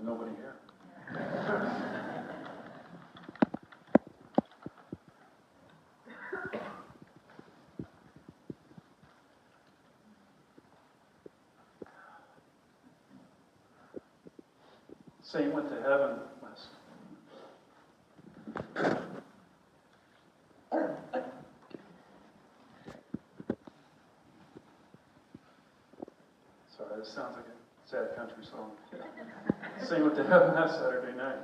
nobody here. Same went to heaven last. Sorry, this sounds like a sad country song. Same went to heaven that Saturday night.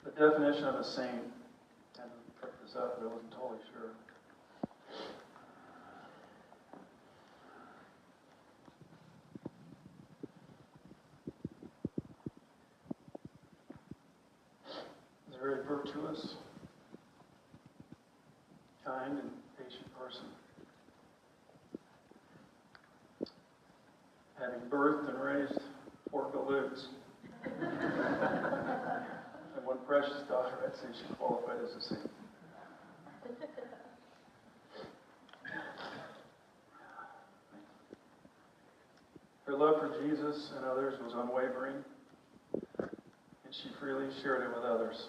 The definition of a saint, I had to look this up, but I wasn't totally sure. He's a very virtuous, kind, and patient person. Having birthed and raised 4 Galoots. And one precious daughter, I'd say she qualified as a saint. Her love for Jesus and others was unwavering, and she freely shared it with others.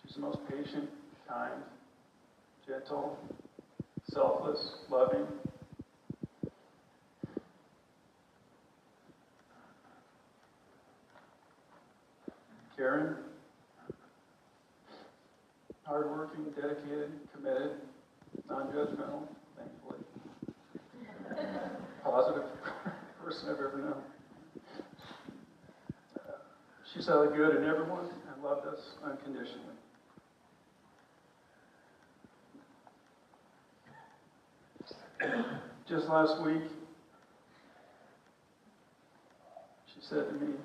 She's the most patient, kind, gentle, selfless, loving. Caring, hardworking, dedicated, committed, non-judgmental, thankfully. Positive person I've ever known. She saw the good in everyone and loved us unconditionally. Just last week, she said to me,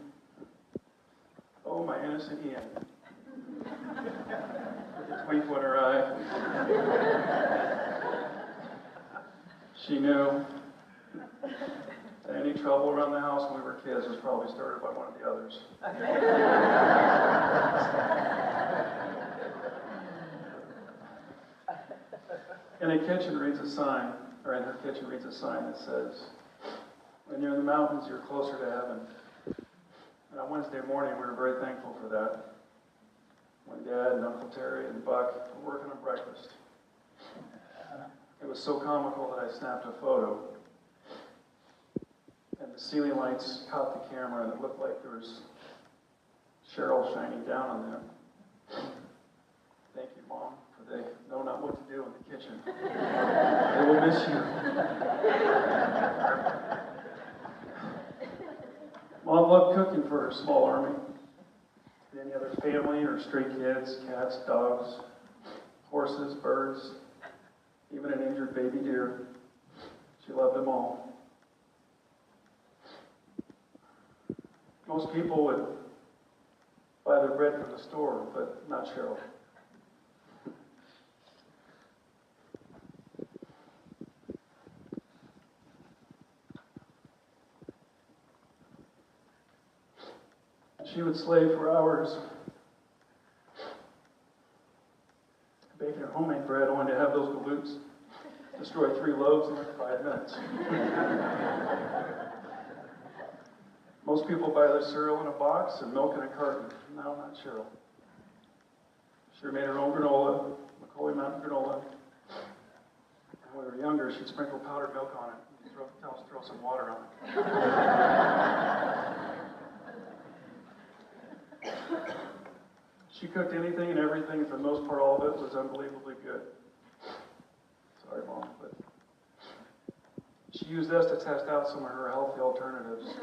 "Oh, my innocent Ian," with a twinkle in her eye. She knew that any trouble around the house when we were kids was probably started by one of the others. In her kitchen reads a sign that says, "When you're in the mountains, you're closer to heaven." And on Wednesday morning, we were very thankful for that. When Dad and Uncle Terry and Buck were working on breakfast. It was so comical that I snapped a photo. And the ceiling lights caught the camera, and it looked like there was Cheryl shining down on them. Thank you, Mom, for they know not what to do in the kitchen. They will miss you. Mom loved cooking for her small army. Any other family or stray kids, cats, dogs, horses, birds, even an injured baby deer. She loved them all. Most people would buy their bread from the store, but not Cheryl. She would slave for hours, baking her homemade bread, only to have those galoots destroy 3 loaves in like 5 minutes. Most people buy their cereal in a box and milk in a carton. No, not Cheryl. She made her own granola, McCoy Mountain granola. And when we were younger, she'd sprinkle powdered milk on it and tell us to throw some water on it. She cooked anything and everything, and for the most part, all of it was unbelievably good. Sorry, Mom, but she used us to test out some of her healthy alternatives.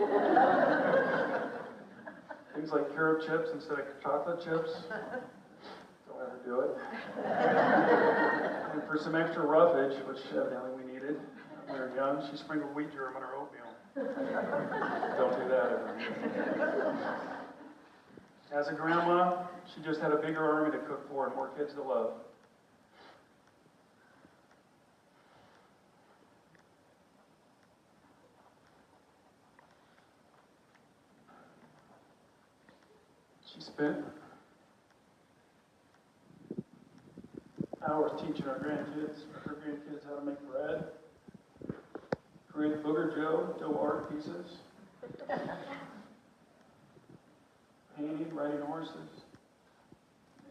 Things like carrot chips instead of chocolate chips. Don't ever do it. And for some extra roughage, which evidently we needed when we were young, she sprinkled wheat germ on her oatmeal. Don't do that ever. As a grandma, she just had a bigger army to cook for and more kids to love. She spent hours teaching her grandkids how to make bread, create booger dough art pieces, painting, riding horses,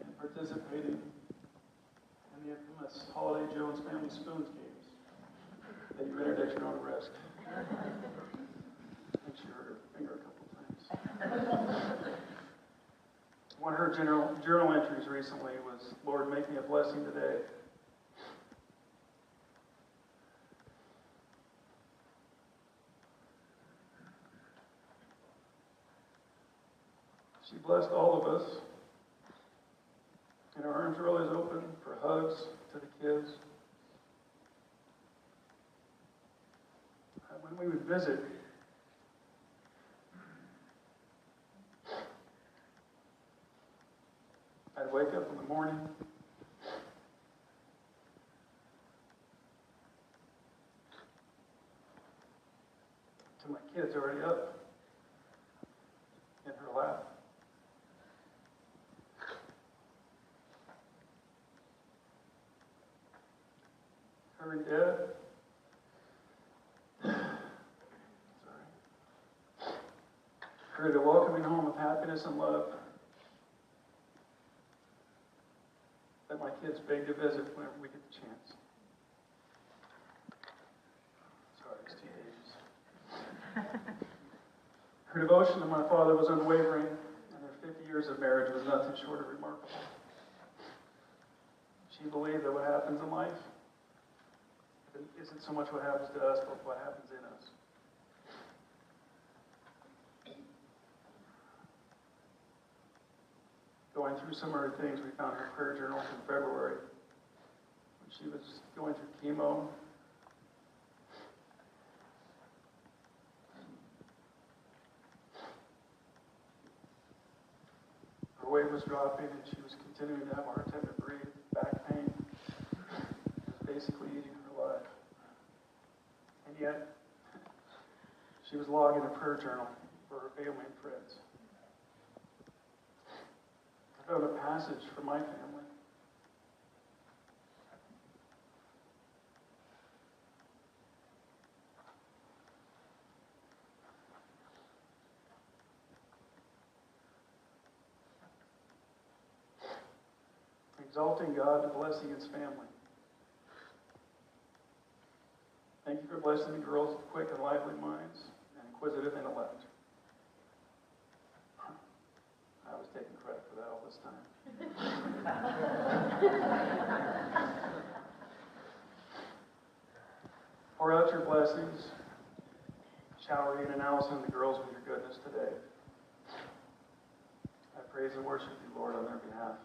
and participating in the infamous Holiday Jones Family Spoons games that you entered at your own risk. I think she hurt her finger a couple times. One of her journal entries recently was, "Lord, make me a blessing today." She blessed all of us, and her arms were always open for hugs to the kids. When we would visit, I'd wake up in the morning, to my kids already up in her lap. Her and Dad, created a welcoming home of happiness and love that my kids beg to visit whenever we get the chance. Sorry, it's teenagers. Her devotion to my father was unwavering, and their 50 years of marriage was nothing short of remarkable. She believed that what happens in life isn't so much what happens to us, but what happens in us. Going through some of her things, we found her prayer journal from February when she was going through chemo. Her weight was dropping, and she was continuing to have a hard time to breathe, back pain. She was basically eating her life. And yet, she was logging a prayer journal for her family and friends. I found a passage for my family. Exalting God and blessing His family. Thank you for blessing the girls with quick and lively minds and inquisitive intellect. I was taking credit for that all this time. Pour out your blessings. Shower Ian and Allison and the girls with your goodness today. I praise and worship you, Lord, on their behalf.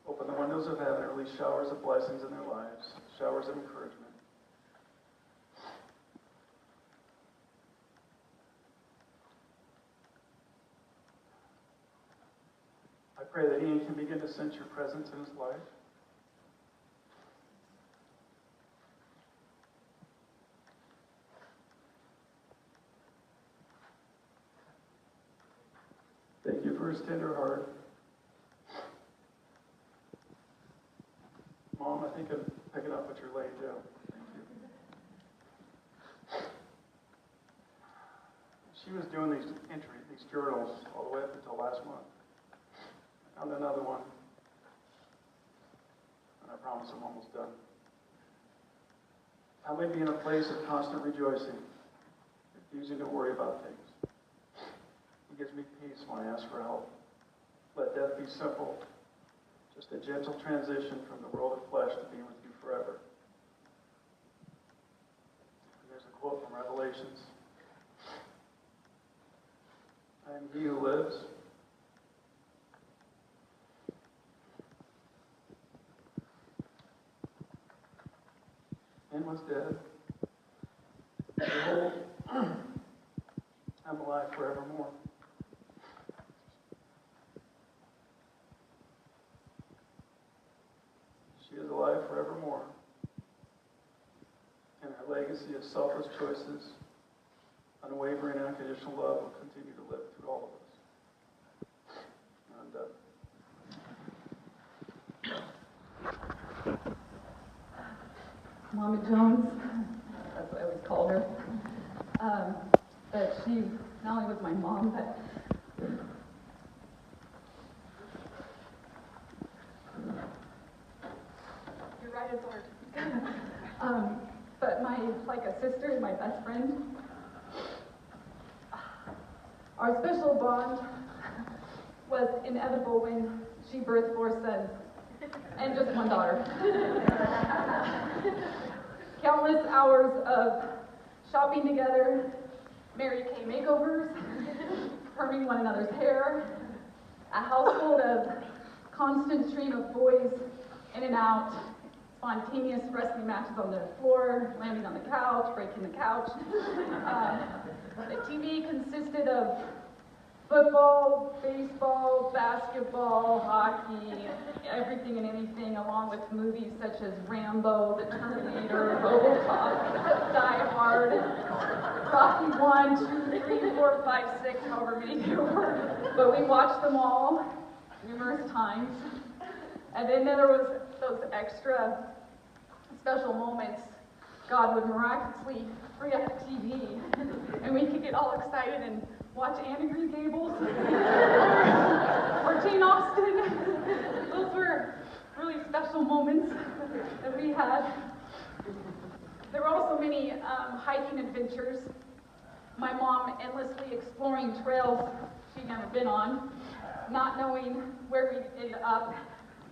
Open the windows of heaven and release showers of blessings in their lives, showers of encouragement. I pray that Ian can begin to sense your presence in his life. Thank you for his tender heart. Mom, I think I'm picking up what you're laying down. Thank you. She was doing these journals all the way up until last month. I found another one, and I promise I'm almost done. Help me be in a place of constant rejoicing, refusing to worry about things. He gives me peace when I ask for help. Let death be simple, just a gentle transition from the world of flesh to being with you forever. And there's a quote from Revelations. I am he who lives. And was dead. Behold, I'm alive forevermore. She is alive forevermore. And her legacy of selfless choices, unwavering and unconditional love will continue to live through all of us. Mama Jones, that's what I always called her. But she not only was my mom, but you're right, it's hard. But like a sister and my best friend. Our special bond was inevitable when she birthed 4 sons and just 1 daughter. Countless hours of shopping together, Mary Kay makeovers, perming one another's hair, a household of constant stream of boys in and out, spontaneous wrestling matches on the floor, landing on the couch, breaking the couch. The TV consisted of football, baseball, basketball, hockey, everything and anything, along with movies such as Rambo, The Terminator, RoboCop, Die Hard, Rocky 1, 2, 3, 4, 5, 6, however many there were. But we watched them all numerous times. And then there was those extra special moments. God would miraculously free up the TV, and we could get all excited and watch Anne of Green Gables or Jane Austen. Those were really special moments that we had. There were also many hiking adventures. My mom endlessly exploring trails she'd never been on, not knowing where we'd end up,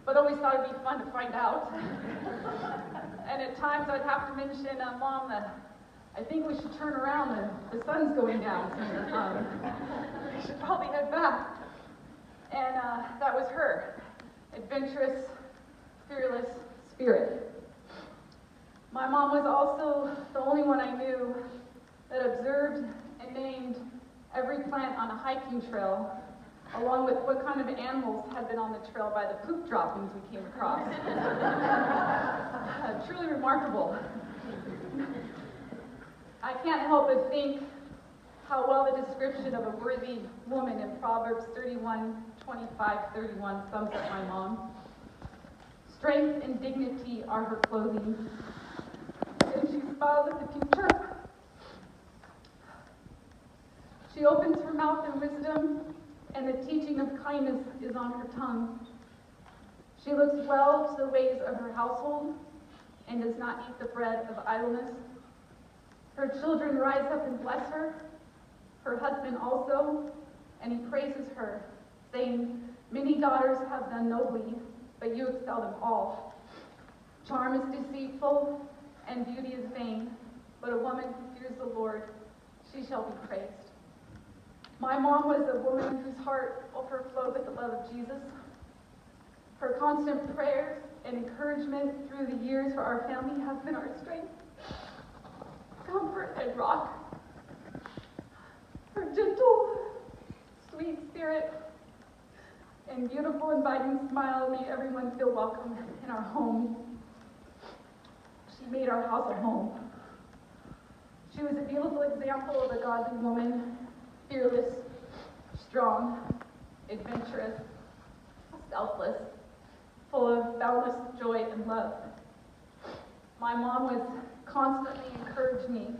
but always thought it'd be fun to find out. And at times I'd have to mention, Mom, I think we should turn around, the sun's going down. We should probably head back. And that was her, adventurous, fearless spirit. My mom was also the only one I knew that observed and named every plant on a hiking trail, along with what kind of animals had been on the trail by the poop droppings we came across. Truly remarkable. I can't help but think how well the description of a worthy woman in Proverbs 31:25-31 sums up my mom. Strength and dignity are her clothing, and she smiles at the future. She opens her mouth in wisdom, and the teaching of kindness is on her tongue. She looks well to the ways of her household and does not eat the bread of idleness. Her children rise up and bless her, her husband also, and he praises her, saying, "Many daughters have done nobly, but you excel them all. Charm is deceitful, and beauty is vain, but a woman who fears the Lord, she shall be praised." My mom was a woman whose heart overflowed with the love of Jesus. Her constant prayers and encouragement through the years for our family have been our strength, comfort, and rock. Her gentle, sweet spirit and beautiful, inviting smile made everyone feel welcome in our home. She made our house a home. She was a beautiful example of a godly woman, fearless, strong, adventurous, selfless, full of boundless joy and love. My mom was constantly encouraging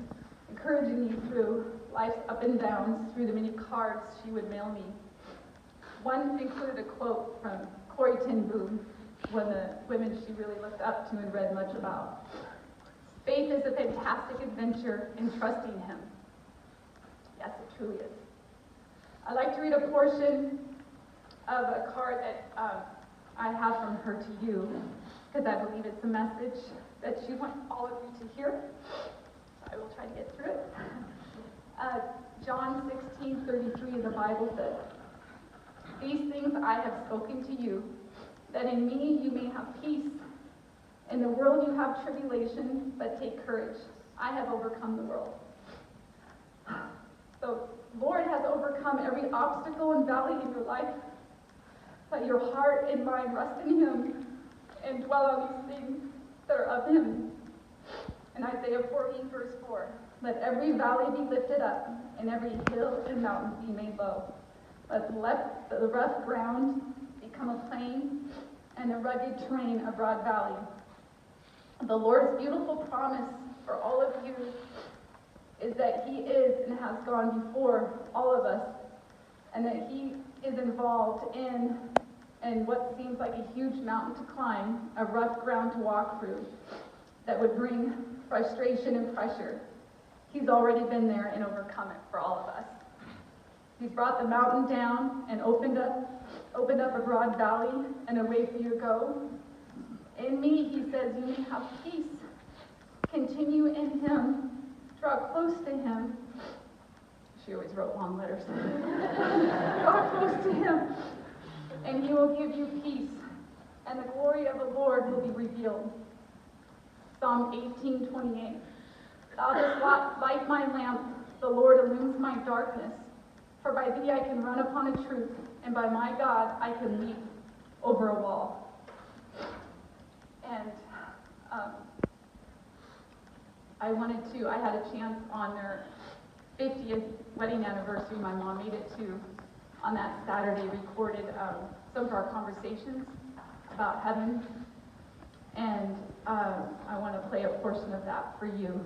me through life's up and downs, through the many cards she would mail me. One included a quote from Corrie ten Boom, one of the women she really looked up to and read much about. "Faith is a fantastic adventure in trusting Him." Yes, it truly is. I'd like to read a portion of a card that I have from her to you, because I believe it's a message that she wants all of you to hear. So I will try to get through it. John 16:33 in the Bible says, "These things I have spoken to you, that in me you may have peace. In the world you have tribulation, but take courage. I have overcome the world." The Lord has overcome every obstacle and valley in your life. Let your heart and mind rest in Him and dwell on these things that are of Him. In Isaiah 40, verse 4, "Let every valley be lifted up, and every hill and mountain be made low. Let the rough ground become a plain, and the rugged terrain a broad valley. The Lord's beautiful promise for all of you is that He is and has gone before all of us, and that He is involved in what seems like a huge mountain to climb, a rough ground to walk through, that would bring frustration and pressure. He's already been there and overcome it for all of us. He's brought the mountain down and opened up a broad valley and a way for you to go. In me, He says, you may have peace. Continue in Him. Draw close to Him. She always wrote long letters. Draw close to Him, and He will give you peace, and the glory of the Lord will be revealed. Psalm 18:28. Thou dost light my lamp, the Lord illumines my darkness. For by Thee I can run upon a troop, and by my God I can leap over a wall. And I had a chance on their 50th wedding anniversary, my mom made it to, on that Saturday, recorded some of our conversations about heaven. And I want to play a portion of that for you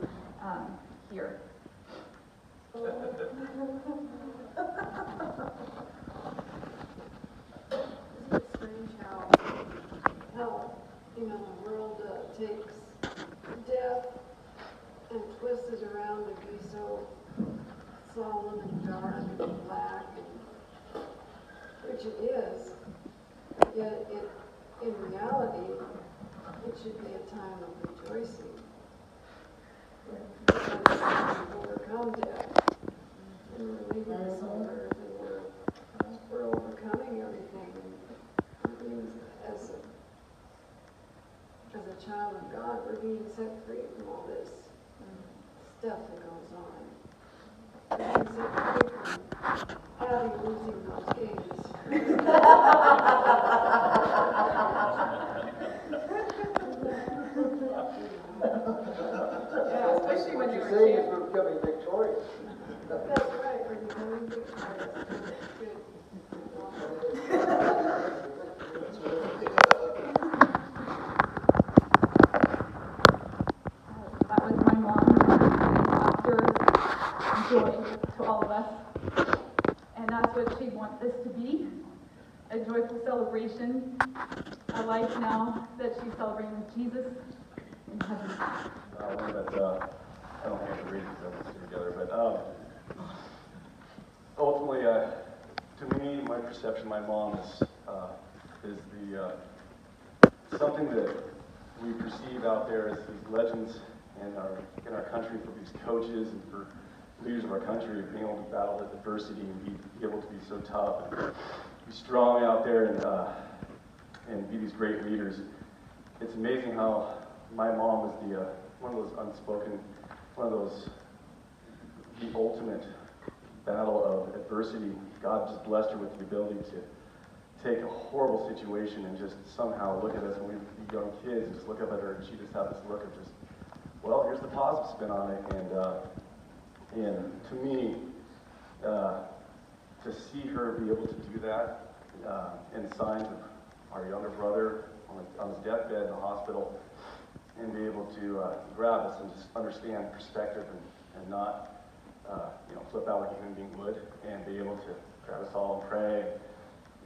here. Isn't it strange how the world takes death and twists it around to be so solemn and dark and black, which it is, but yet in reality, it should be a time of rejoicing. Because we've overcome death, and we're leaving this on earth, and we're overcoming everything. And we're being, as a child of God, we're being set free from all this stuff that goes on. We're being set free from having losing those games. Yeah, especially when What they you're were saying is champions. we're becoming victorious. That's right, we're becoming victorious. Good. That was my mom, laughter, joy to all of us. And that's what she wants this to be, a joyful celebration, a life now that she's celebrating with Jesus in heaven. One that I don't have to read because I'm sitting together, but ultimately, to me, my perception, my mom is the something that we perceive out there as these legends in our country for these coaches and for leaders of our country, being able to battle adversity and be able to be so tough and be strong out there and be these great leaders. It's amazing how my mom was one of those unspoken, the ultimate battle of adversity. God just blessed her with the ability to take a horrible situation and just somehow look at us when we were young kids and just look up at her, and she just had this look of just, well, here's the positive spin on it. And to me, to see her be able to do that, and signs of our younger brother on his deathbed in the hospital, and be able to grab us and just understand perspective and not flip out like a human being would, and be able to grab us all and pray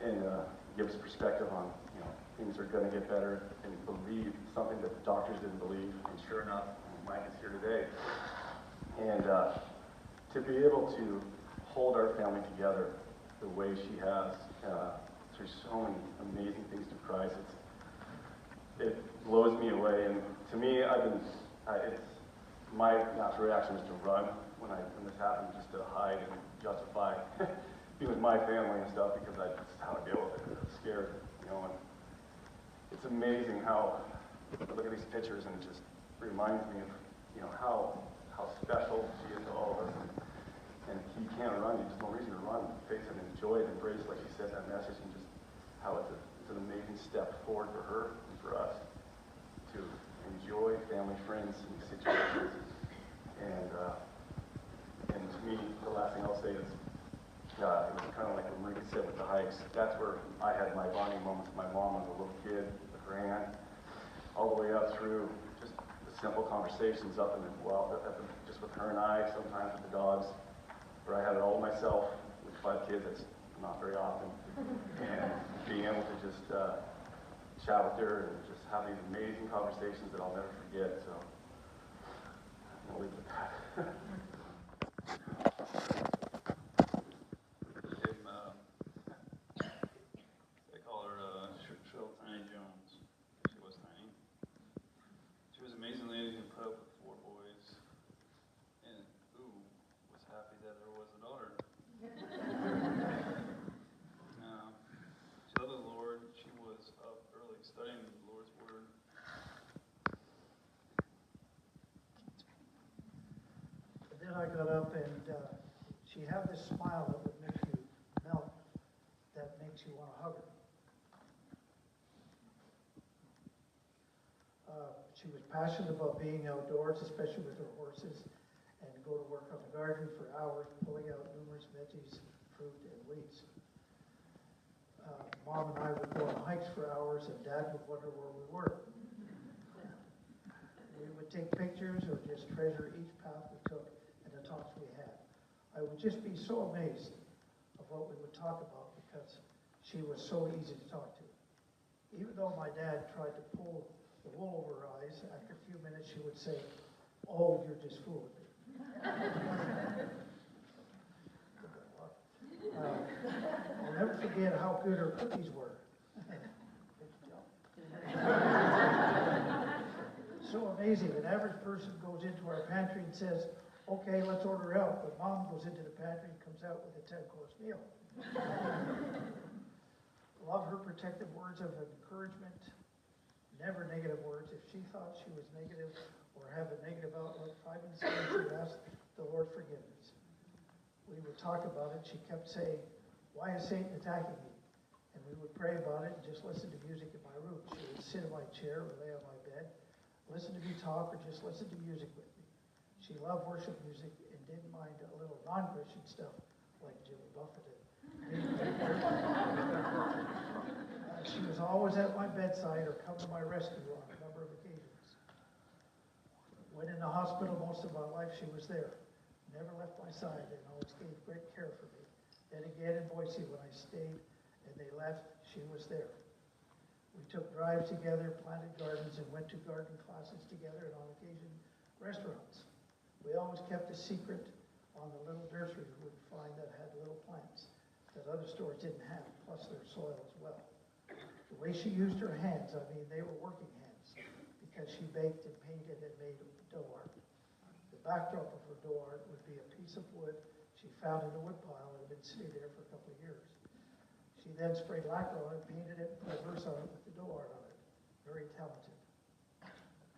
and give us perspective on things are going to get better, and believe something that the doctors didn't believe. And sure enough, Mike is here today, and to be able to hold our family together the way she has through so many amazing things through Christ, it blows me away. And to me, it's my natural reaction is to run when this happened, just to hide and justify being with my family and stuff, because that's how I deal with it. I'm scared, and it's amazing how I look at these pictures and it just reminds me of how special she is to all of us. And if you can't run, there's no reason to run. Face it and enjoy it, embrace, like she said, that message, and just how it's an amazing step forward for her and for us to enjoy family, friends, and situations. And to me, the last thing I'll say is, it was kind of like when Marie said with the hikes. That's where I had my bonding moments with my mom as a little kid, with her aunt, all the way up through just simple conversations up in the, just with her and I, sometimes with the dogs, where I have it all myself with 5 kids. It's not very often. And being able to just chat with her and just have these amazing conversations that I'll never forget. So I'll leave it at that. They call her Cheryl Jones. She was tiny. She was an amazing lady who put up with 4 boys, and was happy that there was a daughter. She loved the Lord. She was up early studying the Lord's Word. And then I got up and she had this smile that would make you melt, that makes you want to hug her. She was passionate about being outdoors, especially with her horses, and go to work on the garden for hours, pulling out numerous veggies, fruit, and weeds. Mom and I would go on hikes for hours, and Dad would wonder where we were. We would take pictures or just treasure each path we took and the talks we had. I would just be so amazed of what we would talk about because she was so easy to talk to. Even though my dad tried to pull the wool over her eyes, after a few minutes she would say, "Oh, you're just fooling me." I'll never forget how good her cookies were. So amazing. An average person goes into our pantry and says, "Okay, let's order out." But Mom goes into the pantry and comes out with a 10-course meal. Love her protective words of encouragement, never negative words. If she thought she was negative or have a negative outlook, 5 minutes later she would ask the Lord forgiveness. We would talk about it. She kept saying, "Why is Satan attacking me?" And we would pray about it and just listen to music in my room. She would sit in my chair or lay on my bed, listen to me talk, or just listen to music with me. She loved worship music and didn't mind a little non-Christian stuff like Jimmy Buffett. She was always at my bedside or come to my rescue on a number of occasions. When in the hospital most of my life, she was there. Never left my side and always gave great care for me. Then again in Boise when I stayed and they left, she was there. We took drives together, planted gardens, and went to garden classes together and on occasion restaurants. We always kept a secret on the little nursery we would find that had little plants that other stores didn't have, plus their soil as well. The way she used her hands, I mean, they were working hands because she baked and painted and made dough art. The backdrop of her dough art would be a piece of wood she found in a wood pile and had been sitting there for a couple of years. She then sprayed lacquer on it, painted it, and put a verse on it with the dough art on it. Very talented.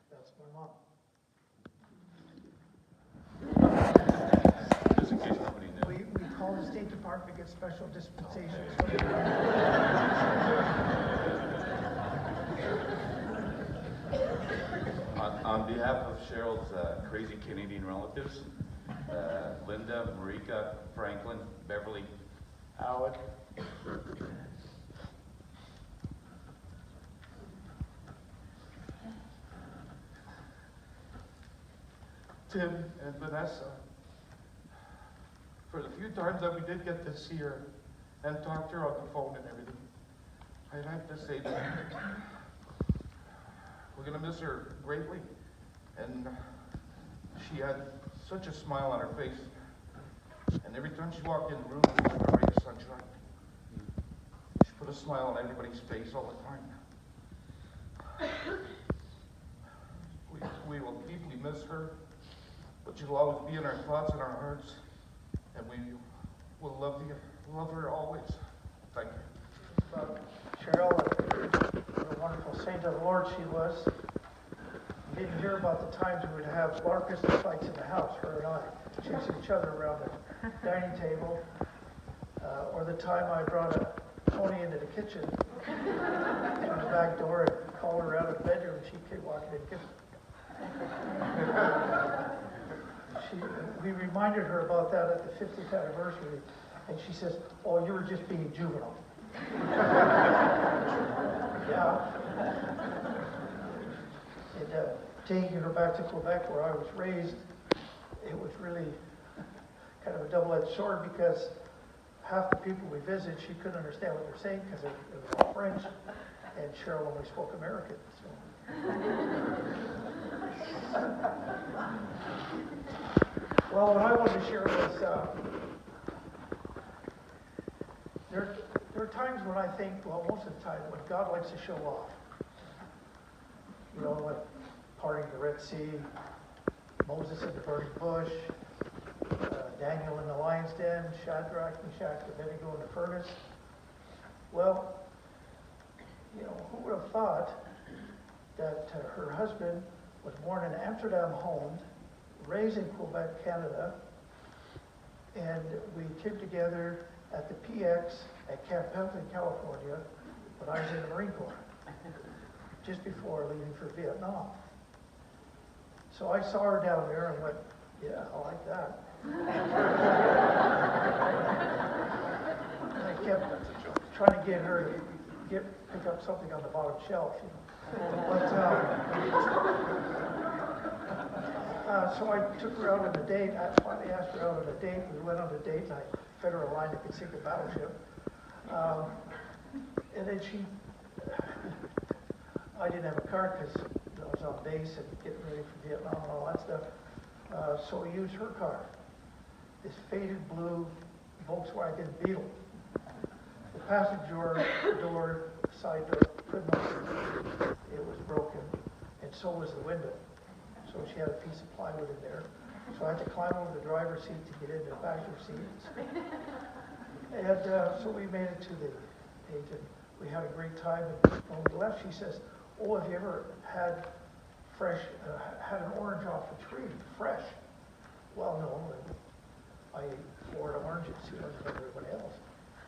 That's my mom. Just in case nobody knew. We call the State Department, get special dispensations. On behalf of Cheryl's crazy Canadian relatives, Linda, Marika, Franklin, Beverly, Howard. Tim and Vanessa, for the few times that we did get to see her and talk to her on the phone and everything, I'd have to say that we're going to miss her greatly. And she had such a smile on her face. And every time she walked in the room, it was like a ray of sunshine. She put a smile on everybody's face all the time. We will deeply miss her, but she'll always be in our thoughts and our hearts. And we will love her always. Thank you. Cheryl, what a wonderful saint of the Lord she was. You didn't hear about the times we would have bar pistol fights in the house, her and I, chasing each other around the dining table, or the time I brought a pony into the kitchen through the back door and called her out of the bedroom, and she came walking in. We reminded her about that at the 50th anniversary, and she says, "Oh, you were just being juvenile." Yeah. And taking her back to Quebec where I was raised, it was really kind of a double-edged sword because half the people we visited, she couldn't understand what they're saying because it was all French, and Cheryl only spoke American. So. Well, what I wanted to share was there are times when I think, well, most of the time, when God likes to show off. You know, like parting the Red Sea, Moses in the burning bush, Daniel in the lion's den, Shadrach, Meshach, and Abednego in the furnace. Well, you know, who would have thought that her husband was born in Amsterdam, Holland, raised in Quebec, Canada, and we came together at the PX at Camp Pendleton, California, when I was in the Marine Corps, just before leaving for Vietnam. So I saw her down there and went, yeah, I like that. I kept trying to get her to pick up something on the bottom shelf, you know. But, so I took her out on a date. I finally asked her out on a date. We went on a date, and I fed her a line that could sink a battleship. And then I didn't have a car because I was on base and getting ready for Vietnam and all that stuff. So we used her car, this faded blue Volkswagen Beetle. The passenger door, side door, couldn't open. It was broken, and so was the window. So she had a piece of plywood in there. So I had to climb over the driver's seat to get into the passenger seat. And so we made it to the page, and we had a great time. And when we left, she says, "Oh, have you ever had had an orange off a tree, fresh?" Well, no, I ate Florida oranges, you know, like everybody else.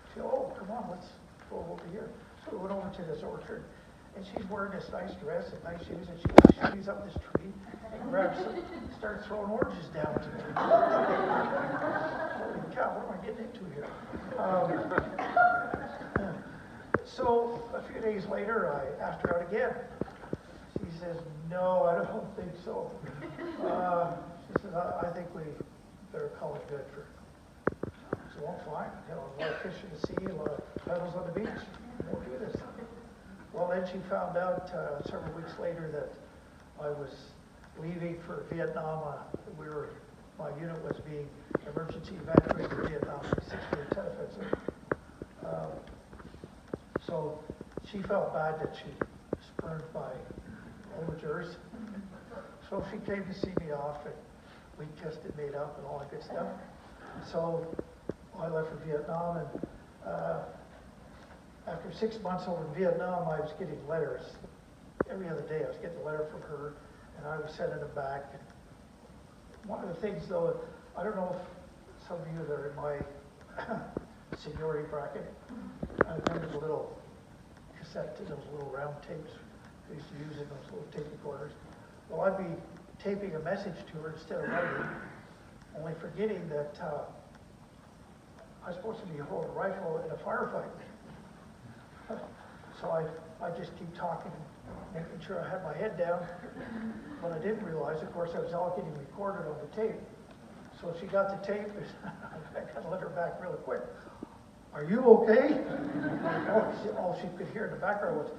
She said, "Oh, come on, let's go over here." So we went over to this orchard, and she's wearing this nice dress and nice shoes, and she shoots up this tree and starts throwing oranges down to me. Holy cow, what am I getting into here? So a few days later, I asked her out again. She says, "No, I don't think so." She says, I think we better call it good for." So, well, fine. You know, a lot of fish in the sea, a lot of pebbles on the beach. We'll do this. Well, then she found out several weeks later that I was leaving for Vietnam. My unit was being emergency evacuated to Vietnam, 6-year offensive. So she felt bad that she spurned my overtures. So she came to see me off, and we kissed and made up and all that good stuff. So I left for Vietnam, and after 6 months over in Vietnam, I was getting letters. Every other day I was getting a letter from her, and I was sending them back. And one of the things, though, I don't know if some of you that are in my seniority bracket, I remember the little cassette, those little round tapes we used to use in those little tape recorders. Well, I'd be taping a message to her instead of writing, only forgetting that I was supposed to be holding a rifle in a firefight. So I just keep talking, making sure I had my head down. But I didn't realize, of course, I was all getting recorded on the tape. So she got the tape, and I got to let her back really quick. "Are you okay?" All she could hear in the background was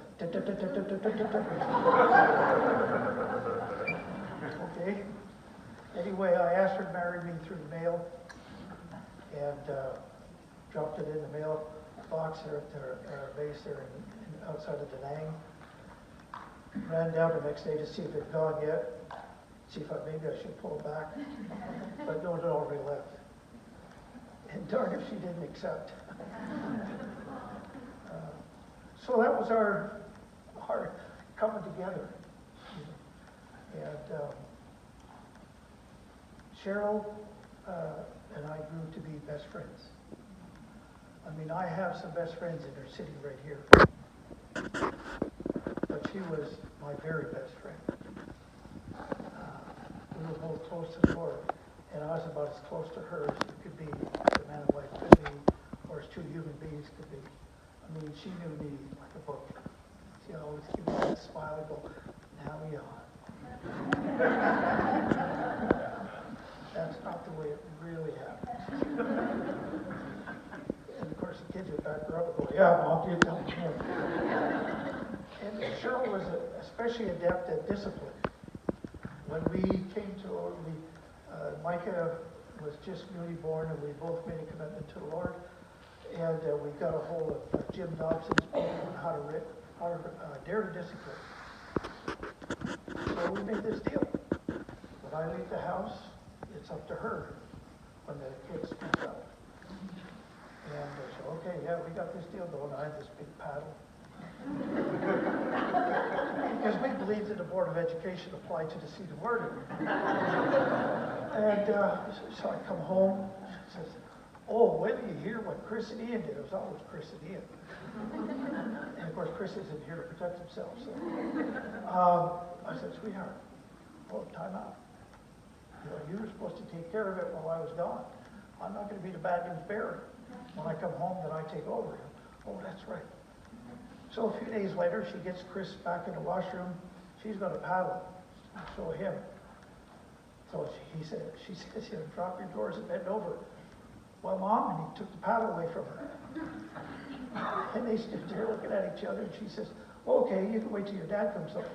okay. Anyway, I asked her to marry me through the mail, and dropped it in the mail box there at our base there outside of Da Nang. Ran down the next day to see if it had gone yet, see if maybe I should pull it back. But no, it had already left. And darn if she didn't accept. So that was our coming together. And Cheryl and I grew to be best friends. I mean, I have some best friends that are sitting right here. But she was my very best friend. We were both close to the Lord, and I was about as close to her as you could be, as a man and wife could be, or as two human beings could be. I mean, she knew me like a book. She always gave me that smile and go, "Now we are." That's not the way it really happened. And of course, the kids would back her up and go, yeah, Mom, you tell me. And Cheryl was especially adept at discipline. When we came to, Micah was just newly born, and we both made a commitment to the Lord. And we got a hold of Jim Dobson's book on how to dare to discipline. So we made this deal. When I leave the house, it's up to her when the kids speak up. And I said, okay, yeah, we got this deal going. I have this big paddle. Because we believed that the Board of Education applied to the seat of murder. And so I come home, she says, oh, when do you hear what Chris and Ian did? It was always Chris and Ian. And of course, Chris isn't here to protect himself. So I said, sweetheart, oh, time out. You were supposed to take care of it while I was gone. I'm not going to be the bad news bearer. When I come home, then I take over. Oh, that's right. So a few days later, she gets Chris back in the washroom. She's going to paddle. So him. So she says, drop your drawers and bend over. Well, Mom, and he took the paddle away from her. And they stood there looking at each other, and she says, okay, you can wait till your dad comes home.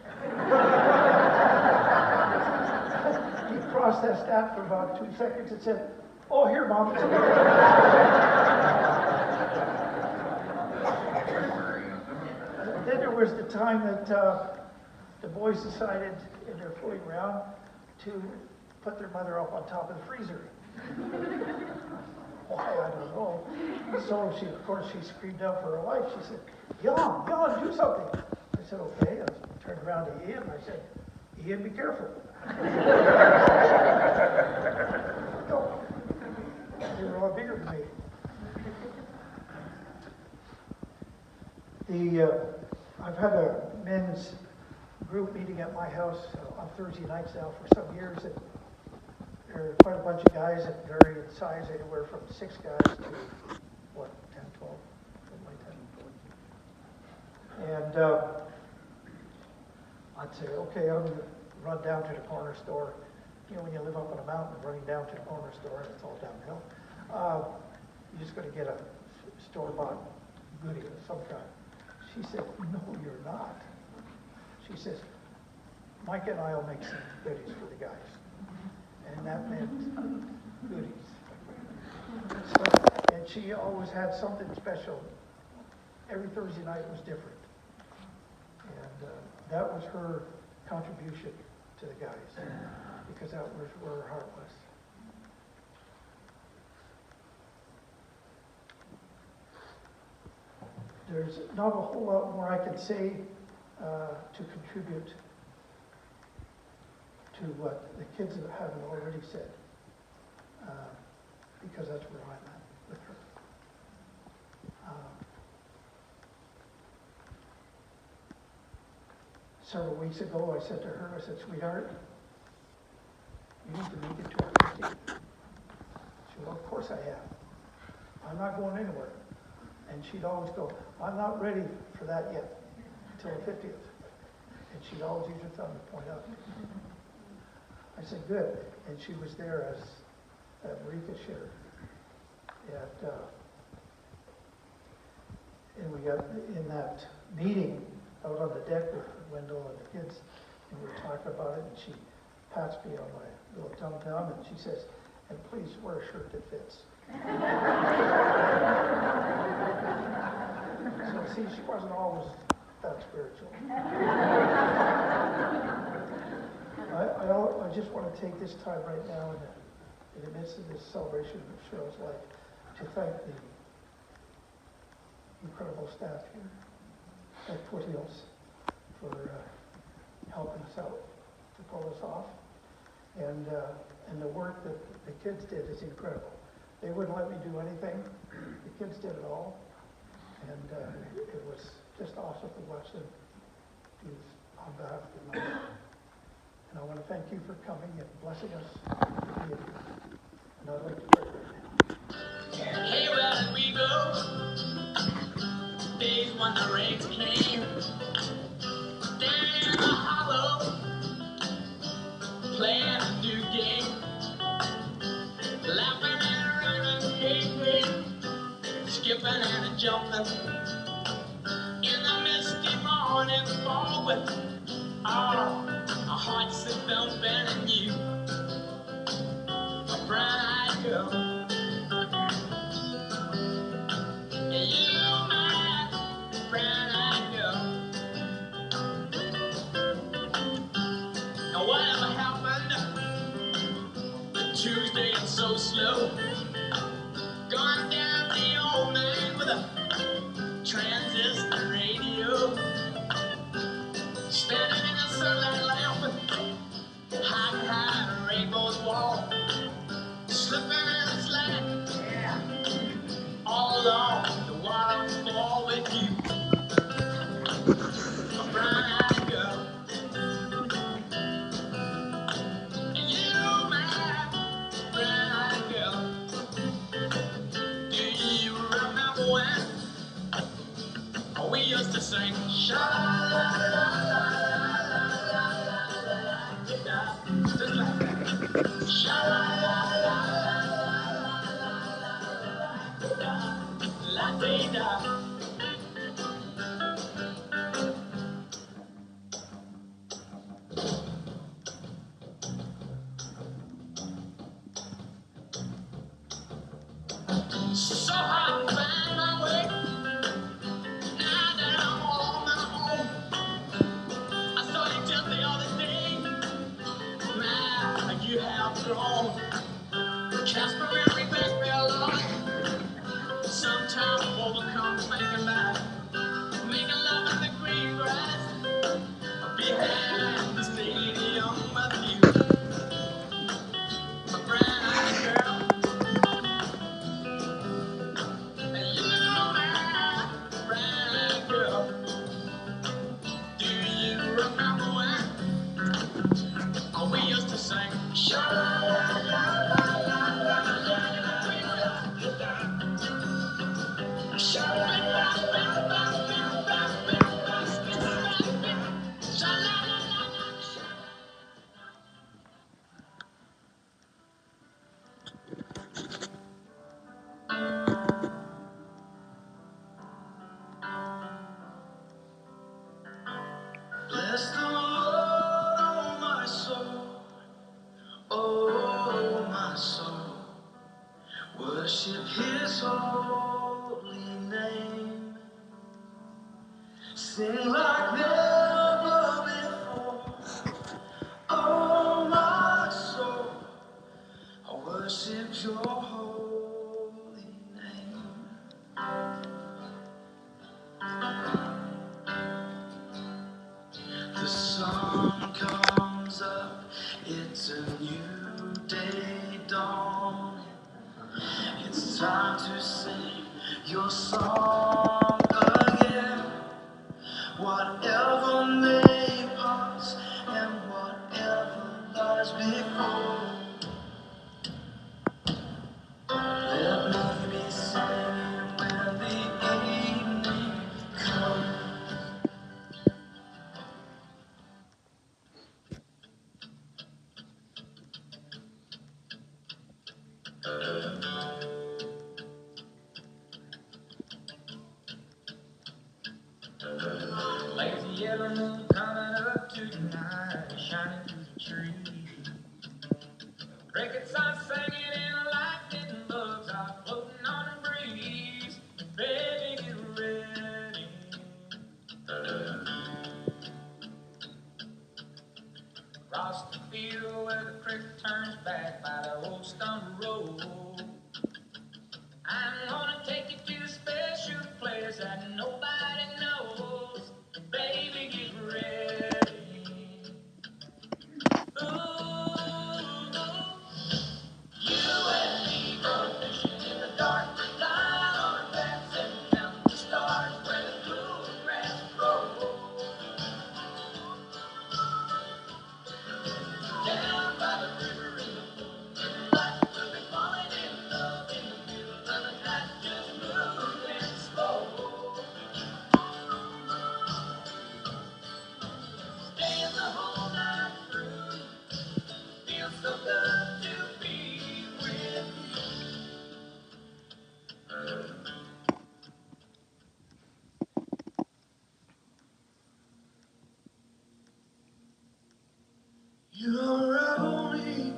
He processed that for about 2 seconds and said, oh, here, Mom. Then there was the time that the boys decided, in their fooling around, to put their mother up on top of the freezer. Why, I don't know. So she screamed out for her life. She said, Jan, do something. I said, okay. I turned around to Ian and I said, Ian, be careful. No. They were a lot bigger than me. I've had a men's group meeting at my house on Thursday nights now for some years. And there are quite a bunch of guys that vary in size, anywhere from 6 guys to, 10, 12, something like that. And I'd say, okay, I'm going to run down to the corner store. You know, when you live up on a mountain, running down to the corner store, and it's all downhill. You're just going to get a store-bought goodie of some kind. She said, no, you're not. She says, Mike and I will make some goodies for the guys. And that meant goodies. So, and she always had something special. Every Thursday night was different. And that was her contribution to the guys, because that was where her heart was. There's not a whole lot more I can say to contribute to what the kids haven't already said, because that's where I'm at with her. Several weeks ago, I said to her, I said, sweetheart, you need to make it to our 50th. She said, well, of course I am. I'm not going anywhere. And she'd always go, I'm not ready for that yet, until the 50th. And she'd always use her thumb to point up. I said, good. And she was there as Marika shared. And we got in that meeting out on the deck with Wendell and the kids, and we were talking about it, and she pats me on my little tum-tum, and she says, and please wear a shirt that fits. So see, she wasn't always that spiritual. I just want to take this time right now in the midst of this celebration of Cheryl's life to thank the incredible staff here at Foothills for helping us out to pull this off. And the work that the kids did is incredible. They wouldn't let me do anything. The kids did it all. And it was just awesome to watch them do this on behalf of the Lord. And I want to thank you for coming and blessing us. And I'd like to pray right now. Hey, where did we go? Days when the rains came. Down in the hollow, walk with our hearts that felt and you, a bright girl. And you, my bright girl. And whatever happened to Tuesday and so slow, gone down the old man with a transistor radio, standing in the sunlight laughing, hiding behind a rainbow's wall, slipping and sliding, yeah, all along the waterfall with you, a bright girl. And you, my bright girl. Do you remember when we used to sing sha la la la la la la la, just like that. Sha la la la la la dee da. So hard to find my way now that I'm all on my own. I saw you just the other day. Man, you have grown. Casper and regrets fell on. Sometimes overcome thinking about making love in the green grass behind the stadium with you, my brown girl. And you, my brown girl. Do you remember when we used to sing sha la la la la la la la la, sha la la la la la la, sha la la la la. Bless the Lord, oh my soul, oh my soul. Worship His holy name. Sing like never before, oh my soul. I worship Your holy name. The sun comes up, it's a new day dawning. It's time to sing Your song again. Whatever may pass and whatever lies before, let me be singing when the evening comes. Lazy yellow moon coming up tonight, shining through the trees. Crickets are singing and lightning bugs are floating on the breeze. Baby, get ready. Across the field where the creek turns back by the old stone road, I'm gonna take you to a special place that nobody knows. Baby, get ready. Ooh, you and me go fishing in the dark, lying on our backs and count the stars where the blue grass grows. Down by the river in the moonlight, we'll be falling in love in the middle of the night, just moving slow. You unravel me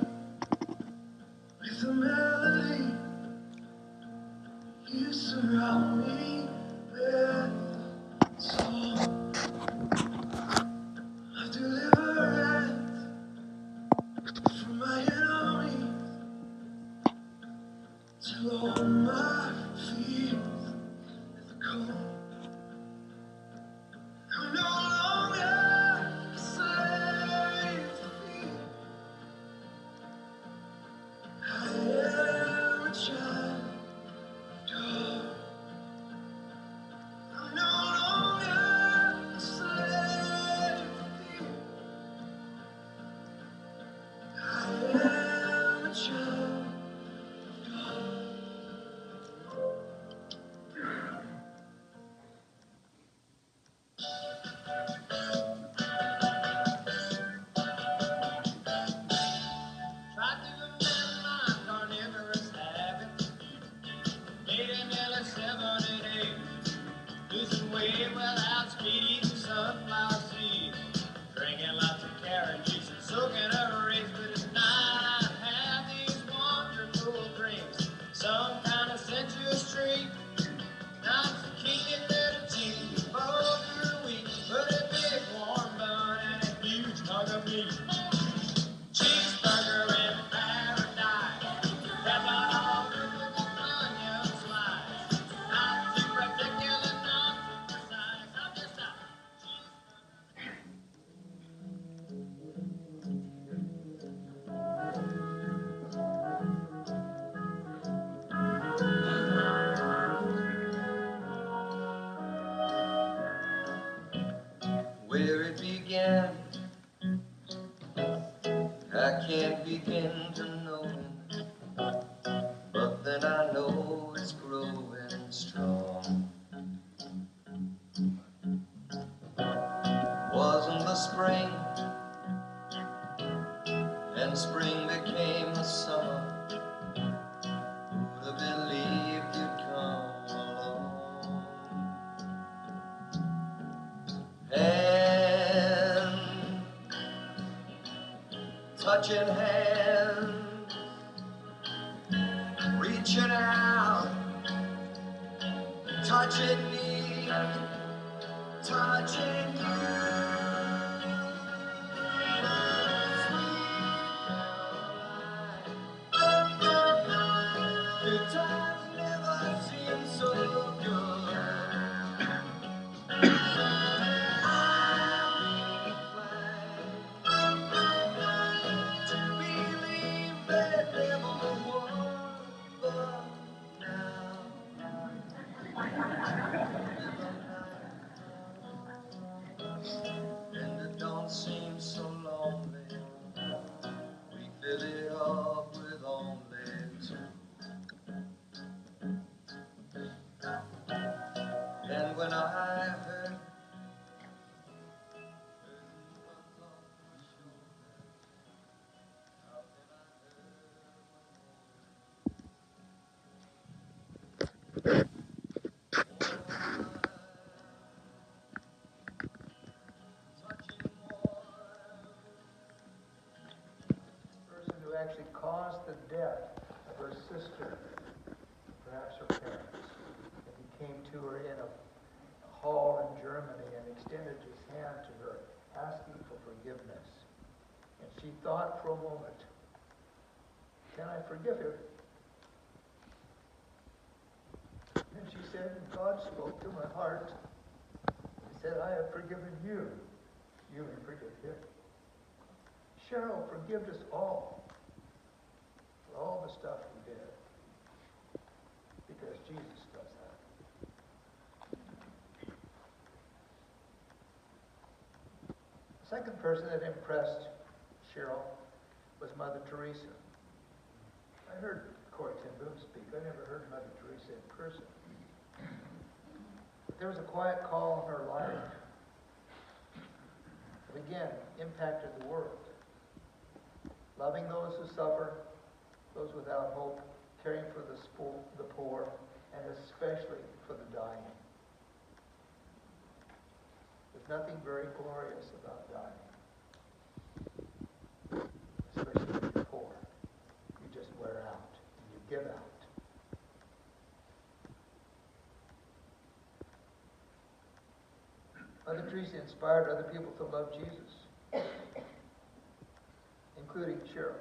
with a melody. You surround me with song of deliverance from my enemies till all my fears are gone. I'm no longer a slave to fear. I am a child of God. I'm no longer a slave to fear. I am a child of God. Tried to amend my carnivorous habit, made it nearly 78, losing weight without speed, eating sunflower seeds, drinking lots of carrot juice and soaking up rays. But at night I have these wonderful dreams, some kind of sensuous treat. Not zucchini, 13, boulder wheat, but a big warm bun and a huge hunk of meat. Cheeseburger in paradise, peppered all over with onion slice. Not too particular, not too precise. I'm just a cheeseburger. Where it began, I can't begin to know it, but then I know it's growing strong. Wasn't the spring, and spring became the summer. Who'd have believed you'd come along? And touching hands, reaching out, touching me, touching you. Good times never seem so good. I'm inclined to believe that never was, but now and it don't seem so lonely. We fill it up with only two. And when I heard Person who actually caused the death of her sister, perhaps her parents. And he came to her in a hall in Germany and extended his hand to her, asking for forgiveness. And she thought for a moment, can I forgive her? And she said, and God spoke to my heart. He said, I have forgiven you. You may forgive him. Cheryl forgive us all for all the stuff we did, because Jesus does that. The second person that impressed Cheryl was Mother Teresa. I heard Corrie ten Boom speak. I never heard Mother Teresa in person. But there was a quiet call in her life that again impacted the world. Loving those who suffer, those without hope, caring for the poor, and especially for the dying. There's nothing very glorious about dying. Mother Teresa inspired other people to love Jesus, including Cheryl.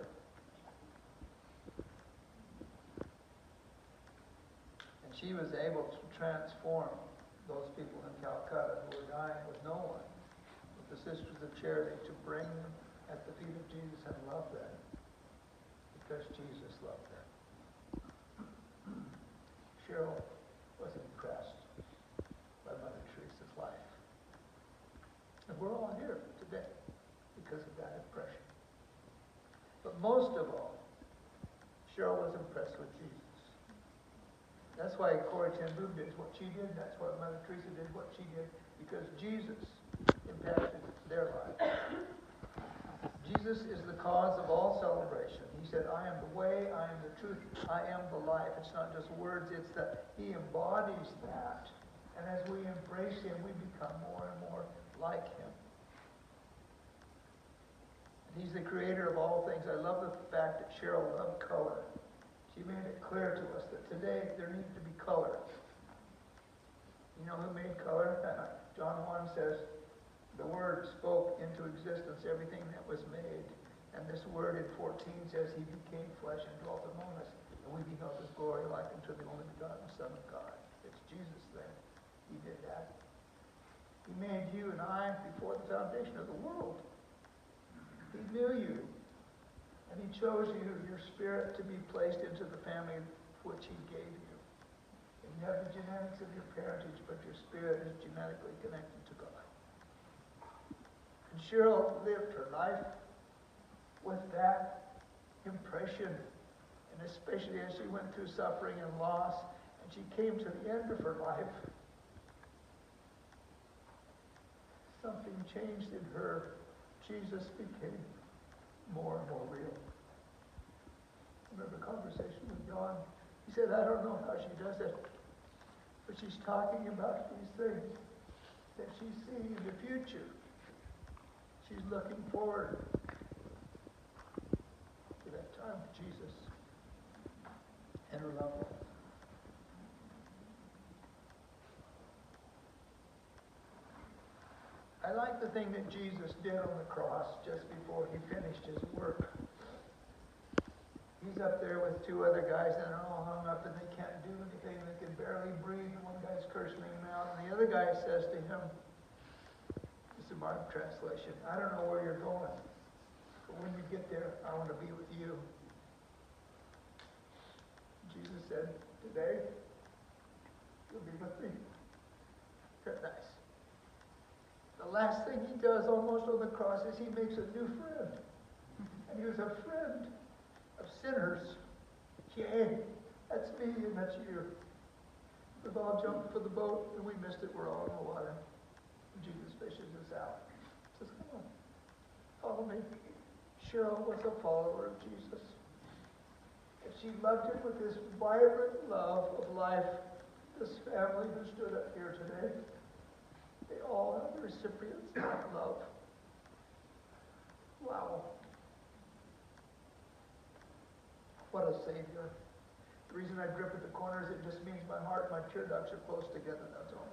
And she was able to transform those people in Calcutta who were dying with no one, with the Sisters of Charity, to bring them at the feet of Jesus and love them, because Jesus loved them. Cheryl was impressed by Mother Teresa's life. And we're all here today because of that impression. But most of all, Cheryl was impressed with Jesus. That's why Corrie ten Boom did what she did. That's why Mother Teresa did what she did, because Jesus impacted their lives. Jesus is the cause of all celebration. He said, I am the way, I am the truth, I am the life. It's not just words, it's that he embodies that. And as we embrace him, we become more and more like him. And he's the creator of all things. I love the fact that Cheryl loved color. She made it clear to us that today there needs to be color. You know who made color? John 1 says, the Word spoke into existence everything that was made. And this Word in 14 says, he became flesh and dwelt among us. And we beheld his glory like unto the only begotten Son of God. It's Jesus then. He did that. He made you and I before the foundation of the world. He knew you. And he chose you, your spirit, to be placed into the family which he gave you. And you have the genetics of your parentage, but your spirit is genetically connected to God. And Cheryl lived her life with that impression, and especially as she went through suffering and loss, and she came to the end of her life, something changed in her. Jesus became more and more real. I remember a conversation with John. He said, I don't know how she does it, but she's talking about these things that she's seeing in the future. She's looking forward to that time with Jesus and her loved ones. I like the thing that Jesus did on the cross just before he finished his work. He's up there with two other guys that are all hung up and they can't do anything. They can barely breathe. One guy's cursing him out, and the other guy says to him, this is my translation, I don't know where you're going, but when you get there, I want to be with you. Jesus said, today, you'll be with me. Paradise. The last thing he does almost on the cross is he makes a new friend. And he was a friend of sinners. Yay, that's me and that's you. We've all jumped for the boat and we missed it. We're all in the water. Jesus fishes us out. He says, come on, follow me. Cheryl was a follower of Jesus. And she loved him with this vibrant love of life. This family who stood up here today, they all are the recipients of that love. Wow. What a Savior. The reason I drip at the corners, it just means my heart and my tear ducts are close together, that's all.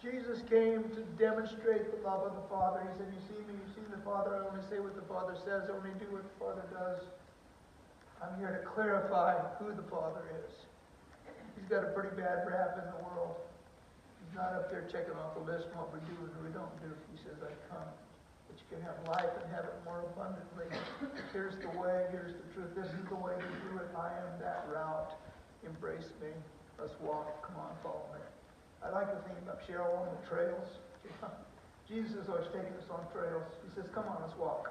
Jesus came to demonstrate the love of the Father. He said, you see me, you've seen the Father. I only say what the Father says. I only do what the Father does. I'm here to clarify who the Father is. He's got a pretty bad rap in the world. He's not up there checking off the list on what we do and what we don't do. He says, I've come that you can have life and have it more abundantly. Here's the way, here's the truth. This is the way to do it. I am that route. Embrace me. Let's walk. Come on, follow me. I like the thing about Cheryl on the trails. Jesus is always taking us on trails. He says, come on, let's walk.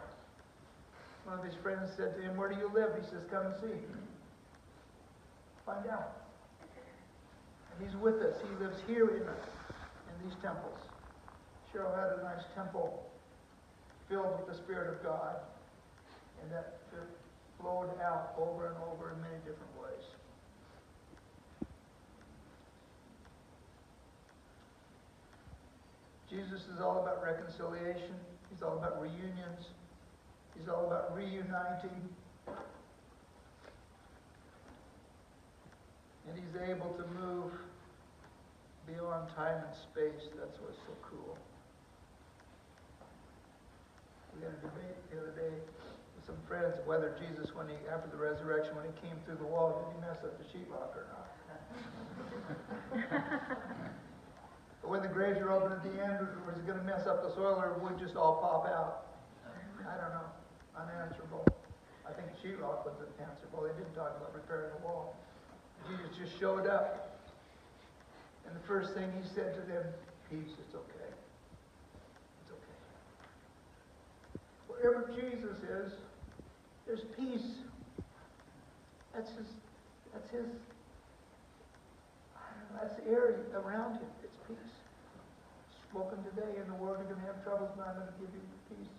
One of his friends said to him, where do you live? He says, come and see. Find out. And he's with us. He lives here in these temples. Cheryl had a nice temple filled with the Spirit of God. And that flowed out over and over in many different ways. Jesus is all about reconciliation. He's all about reunions. He's all about reuniting. And And he's able to move beyond time and space. That's what's so cool. We had a debate the other day with some friends whether Jesus, after the resurrection, when he came through the wall, did he mess up the sheetrock or not? But when the graves are open at the end, was he going to mess up the soil, or would just all pop out? I don't know. Unanswerable. I think sheetrock was unanswerable. They didn't talk about repairing the wall. Jesus just showed up. And the first thing he said to them, peace, it's okay. It's okay. Wherever Jesus is, there's peace. That's his, I don't know, that's the area around him. It's peace. Spoken today, in the world you're going to have troubles, but I'm going to give you peace.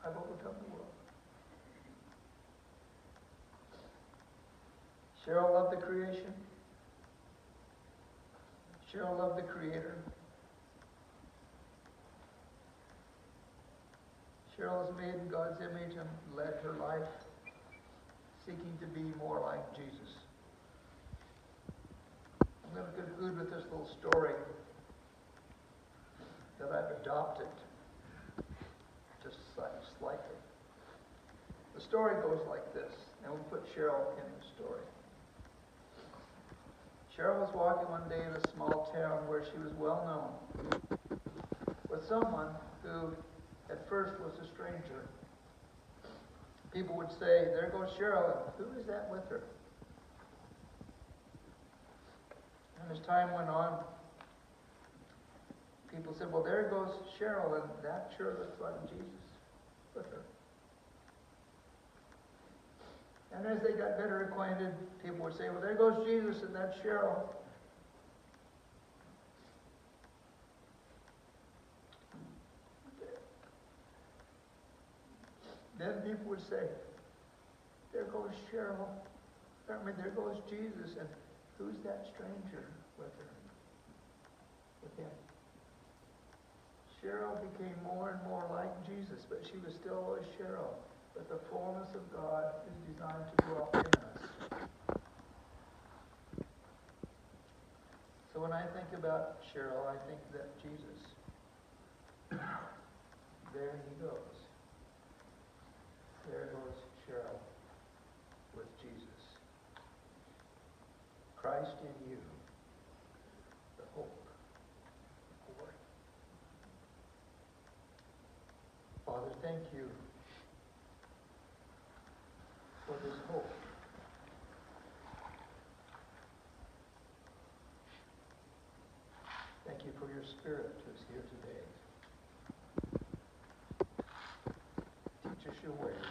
I've overcome the world. Cheryl loved the creation. Cheryl loved the Creator. Cheryl is made in God's image and led her life seeking to be more like Jesus. I'm going to conclude with this little story that I've adopted just slightly. The story goes like this, and we'll put Cheryl in the story. Cheryl was walking one day in a small town where she was well known with someone who at first was a stranger. People would say, there goes Cheryl, and who is that with her? And as time went on, people said, well, there goes Cheryl, and that sure looks like Jesus with her. And as they got better acquainted, people would say, well, there goes Jesus, and that's Cheryl. Then people would say, there goes Cheryl. There goes Jesus, and who's that stranger with her? With him. Cheryl became more and more like Jesus, but she was still always Cheryl. But the fullness of God is designed to dwell in us. So when I think about Cheryl, I think that Jesus, there he goes. There goes Cheryl with Jesus. Christ in you, the hope of glory. Father, thank you for this hope. Thank you for your Spirit who's here today. Teach us your ways.